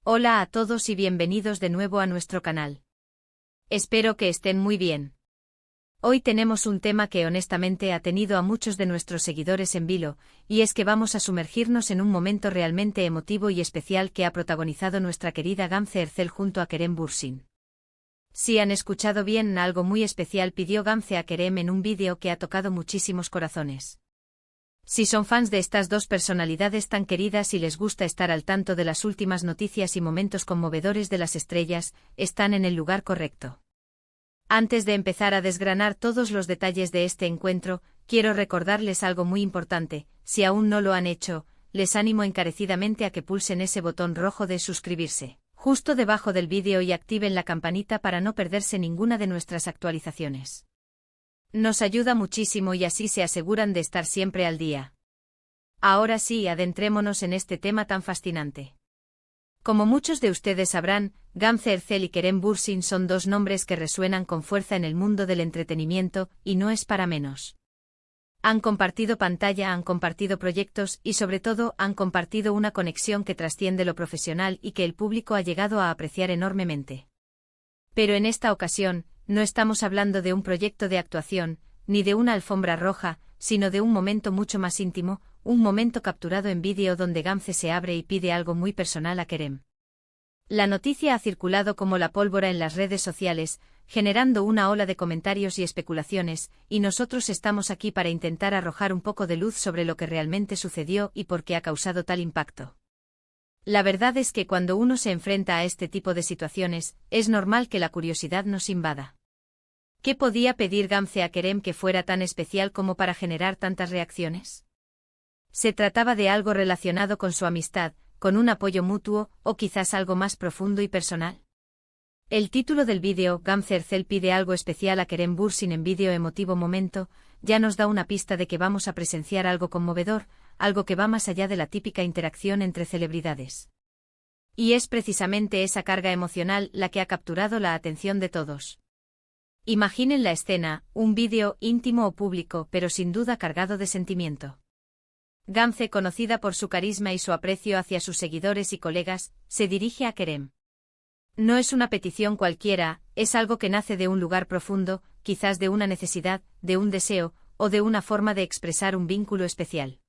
Hola a todos y bienvenidos de nuevo a nuestro canal. Espero que estén muy bien. Hoy tenemos un tema que honestamente ha tenido a muchos de nuestros seguidores en vilo, y es que vamos a sumergirnos en un momento realmente emotivo y especial que ha protagonizado nuestra querida Gamze Erzel junto a Kerem Bürsin. Si han escuchado bien, algo muy especial pidió Gamze a Kerem en un vídeo que ha tocado muchísimos corazones. Si son fans de estas dos personalidades tan queridas y les gusta estar al tanto de las últimas noticias y momentos conmovedores de las estrellas, están en el lugar correcto. Antes de empezar a desgranar todos los detalles de este encuentro, quiero recordarles algo muy importante. Si aún no lo han hecho, les animo encarecidamente a que pulsen ese botón rojo de suscribirse, justo debajo del vídeo, y activen la campanita para no perderse ninguna de nuestras actualizaciones. Nos ayuda muchísimo y así se aseguran de estar siempre al día. Ahora sí, adentrémonos en este tema tan fascinante. Como muchos de ustedes sabrán, Gamze Erzel y Kerem Bürsin son dos nombres que resuenan con fuerza en el mundo del entretenimiento, y no es para menos. Han compartido pantalla, han compartido proyectos y sobre todo han compartido una conexión que trasciende lo profesional y que el público ha llegado a apreciar enormemente. Pero en esta ocasión, no estamos hablando de un proyecto de actuación, ni de una alfombra roja, sino de un momento mucho más íntimo, un momento capturado en vídeo donde Gamze se abre y pide algo muy personal a Kerem. La noticia ha circulado como la pólvora en las redes sociales, generando una ola de comentarios y especulaciones, y nosotros estamos aquí para intentar arrojar un poco de luz sobre lo que realmente sucedió y por qué ha causado tal impacto. La verdad es que cuando uno se enfrenta a este tipo de situaciones, es normal que la curiosidad nos invada. ¿Qué podía pedir Gamze a Kerem que fuera tan especial como para generar tantas reacciones? ¿Se trataba de algo relacionado con su amistad, con un apoyo mutuo, o quizás algo más profundo y personal? El título del vídeo, Gamze Erzel pide algo especial a Kerem Bürsin en vídeo emotivo momento, ya nos da una pista de que vamos a presenciar algo conmovedor, algo que va más allá de la típica interacción entre celebridades. Y es precisamente esa carga emocional la que ha capturado la atención de todos. Imaginen la escena, un vídeo íntimo o público, pero sin duda cargado de sentimiento. Gamze, conocida por su carisma y su aprecio hacia sus seguidores y colegas, se dirige a Kerem. No es una petición cualquiera, es algo que nace de un lugar profundo, quizás de una necesidad, de un deseo, o de una forma de expresar un vínculo especial.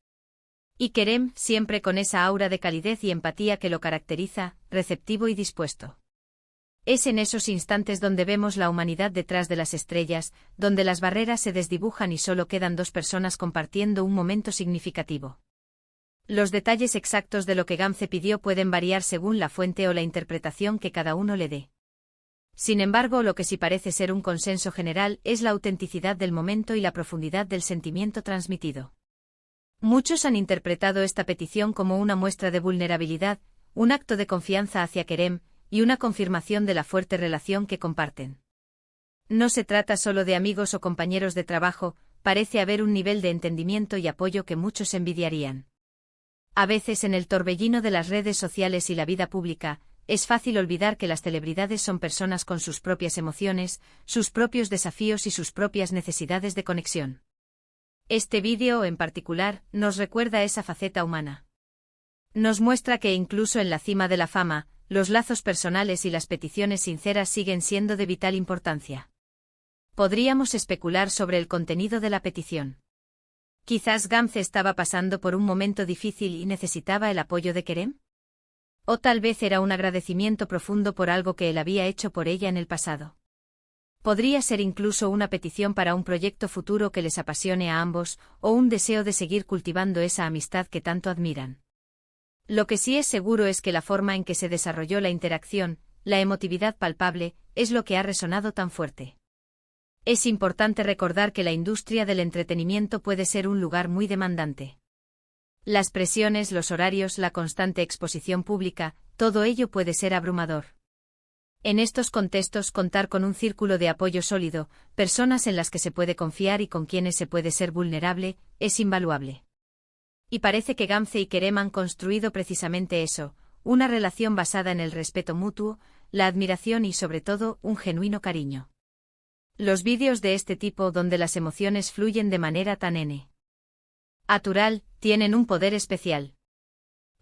Y Kerem, siempre con esa aura de calidez y empatía que lo caracteriza, receptivo y dispuesto. Es en esos instantes donde vemos la humanidad detrás de las estrellas, donde las barreras se desdibujan y solo quedan dos personas compartiendo un momento significativo. Los detalles exactos de lo que Gamze pidió pueden variar según la fuente o la interpretación que cada uno le dé. Sin embargo, lo que sí parece ser un consenso general es la autenticidad del momento y la profundidad del sentimiento transmitido. Muchos han interpretado esta petición como una muestra de vulnerabilidad, un acto de confianza hacia Kerem, y una confirmación de la fuerte relación que comparten. No se trata solo de amigos o compañeros de trabajo, parece haber un nivel de entendimiento y apoyo que muchos envidiarían. A veces en el torbellino de las redes sociales y la vida pública, es fácil olvidar que las celebridades son personas con sus propias emociones, sus propios desafíos y sus propias necesidades de conexión. Este vídeo, en particular, nos recuerda esa faceta humana. Nos muestra que incluso en la cima de la fama, los lazos personales y las peticiones sinceras siguen siendo de vital importancia. Podríamos especular sobre el contenido de la petición. Quizás Gamze estaba pasando por un momento difícil y necesitaba el apoyo de Kerem. O tal vez era un agradecimiento profundo por algo que él había hecho por ella en el pasado. Podría ser incluso una petición para un proyecto futuro que les apasione a ambos, o un deseo de seguir cultivando esa amistad que tanto admiran. Lo que sí es seguro es que la forma en que se desarrolló la interacción, la emotividad palpable, es lo que ha resonado tan fuerte. Es importante recordar que la industria del entretenimiento puede ser un lugar muy demandante. Las presiones, los horarios, la constante exposición pública, todo ello puede ser abrumador. En estos contextos, contar con un círculo de apoyo sólido, personas en las que se puede confiar y con quienes se puede ser vulnerable, es invaluable. Y parece que Gamze y Kerem han construido precisamente eso, una relación basada en el respeto mutuo, la admiración y sobre todo, un genuino cariño. Los vídeos de este tipo donde las emociones fluyen de manera tan natural, tienen un poder especial.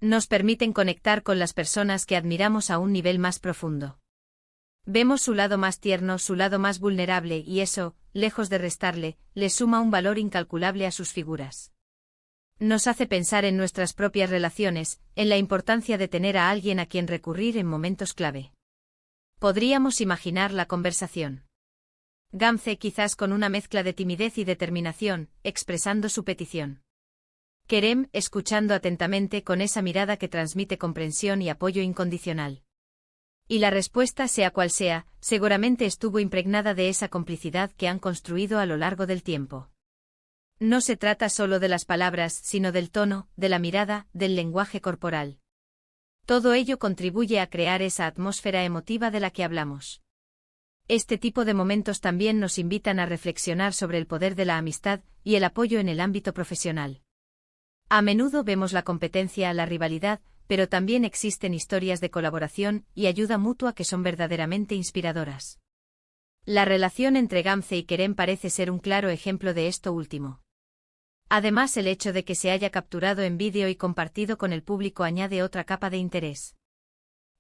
Nos permiten conectar con las personas que admiramos a un nivel más profundo. Vemos su lado más tierno, su lado más vulnerable y eso, lejos de restarle, le suma un valor incalculable a sus figuras. Nos hace pensar en nuestras propias relaciones, en la importancia de tener a alguien a quien recurrir en momentos clave. Podríamos imaginar la conversación. Gamze, quizás con una mezcla de timidez y determinación, expresando su petición. Kerem, escuchando atentamente con esa mirada que transmite comprensión y apoyo incondicional. Y la respuesta, sea cual sea, seguramente estuvo impregnada de esa complicidad que han construido a lo largo del tiempo. No se trata solo de las palabras, sino del tono, de la mirada, del lenguaje corporal. Todo ello contribuye a crear esa atmósfera emotiva de la que hablamos. Este tipo de momentos también nos invitan a reflexionar sobre el poder de la amistad y el apoyo en el ámbito profesional. A menudo vemos la competencia, la rivalidad, pero también existen historias de colaboración y ayuda mutua que son verdaderamente inspiradoras. La relación entre Gamze y Kerem parece ser un claro ejemplo de esto último. Además, el hecho de que se haya capturado en vídeo y compartido con el público añade otra capa de interés.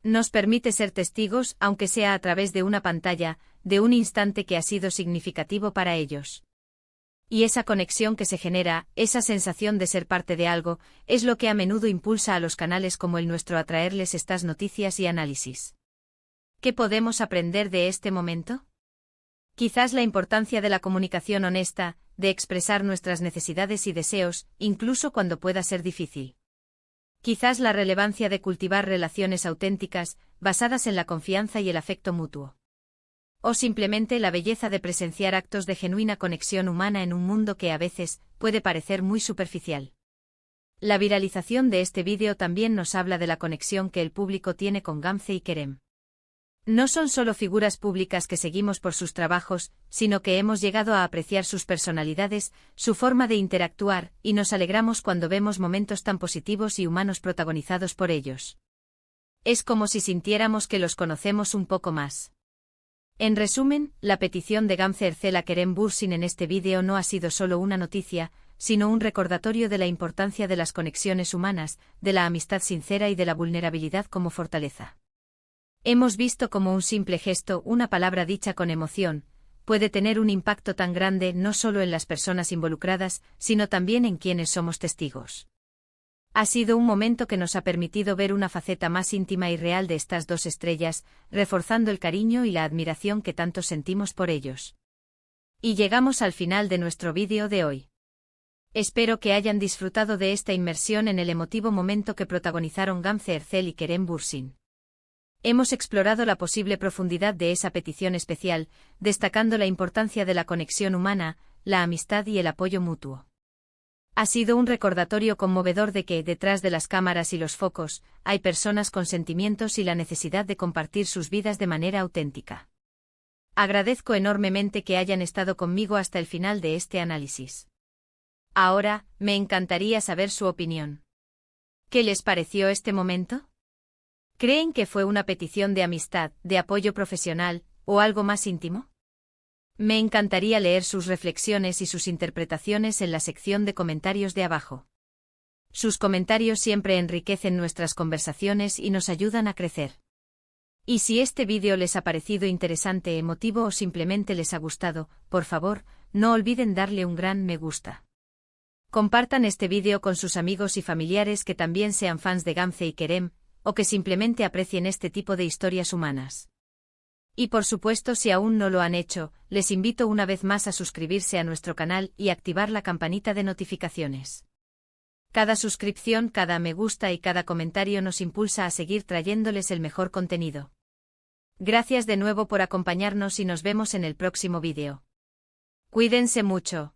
Nos permite ser testigos, aunque sea a través de una pantalla, de un instante que ha sido significativo para ellos. Y esa conexión que se genera, esa sensación de ser parte de algo, es lo que a menudo impulsa a los canales como el nuestro a traerles estas noticias y análisis. ¿Qué podemos aprender de este momento? Quizás la importancia de la comunicación honesta, de expresar nuestras necesidades y deseos, incluso cuando pueda ser difícil. Quizás la relevancia de cultivar relaciones auténticas, basadas en la confianza y el afecto mutuo. O simplemente la belleza de presenciar actos de genuina conexión humana en un mundo que a veces puede parecer muy superficial. La viralización de este vídeo también nos habla de la conexión que el público tiene con Gamze y Kerem. No son solo figuras públicas que seguimos por sus trabajos, sino que hemos llegado a apreciar sus personalidades, su forma de interactuar, y nos alegramos cuando vemos momentos tan positivos y humanos protagonizados por ellos. Es como si sintiéramos que los conocemos un poco más. En resumen, la petición de Gamze Ersel a Kerem Bürsin en este vídeo no ha sido solo una noticia, sino un recordatorio de la importancia de las conexiones humanas, de la amistad sincera y de la vulnerabilidad como fortaleza. Hemos visto cómo un simple gesto, una palabra dicha con emoción, puede tener un impacto tan grande no solo en las personas involucradas, sino también en quienes somos testigos. Ha sido un momento que nos ha permitido ver una faceta más íntima y real de estas dos estrellas, reforzando el cariño y la admiración que tanto sentimos por ellos. Y llegamos al final de nuestro vídeo de hoy. Espero que hayan disfrutado de esta inmersión en el emotivo momento que protagonizaron Gamze Ersel y Kerem Bürsin. Hemos explorado la posible profundidad de esa petición especial, destacando la importancia de la conexión humana, la amistad y el apoyo mutuo. Ha sido un recordatorio conmovedor de que, detrás de las cámaras y los focos, hay personas con sentimientos y la necesidad de compartir sus vidas de manera auténtica. Agradezco enormemente que hayan estado conmigo hasta el final de este análisis. Ahora, me encantaría saber su opinión. ¿Qué les pareció este momento? ¿Creen que fue una petición de amistad, de apoyo profesional, o algo más íntimo? Me encantaría leer sus reflexiones y sus interpretaciones en la sección de comentarios de abajo. Sus comentarios siempre enriquecen nuestras conversaciones y nos ayudan a crecer. Y si este vídeo les ha parecido interesante, emotivo o simplemente les ha gustado, por favor, no olviden darle un gran me gusta. Compartan este vídeo con sus amigos y familiares que también sean fans de Gamze y Kerem, o que simplemente aprecien este tipo de historias humanas. Y por supuesto, si aún no lo han hecho, les invito una vez más a suscribirse a nuestro canal y activar la campanita de notificaciones. Cada suscripción, cada me gusta y cada comentario nos impulsa a seguir trayéndoles el mejor contenido. Gracias de nuevo por acompañarnos y nos vemos en el próximo vídeo. Cuídense mucho.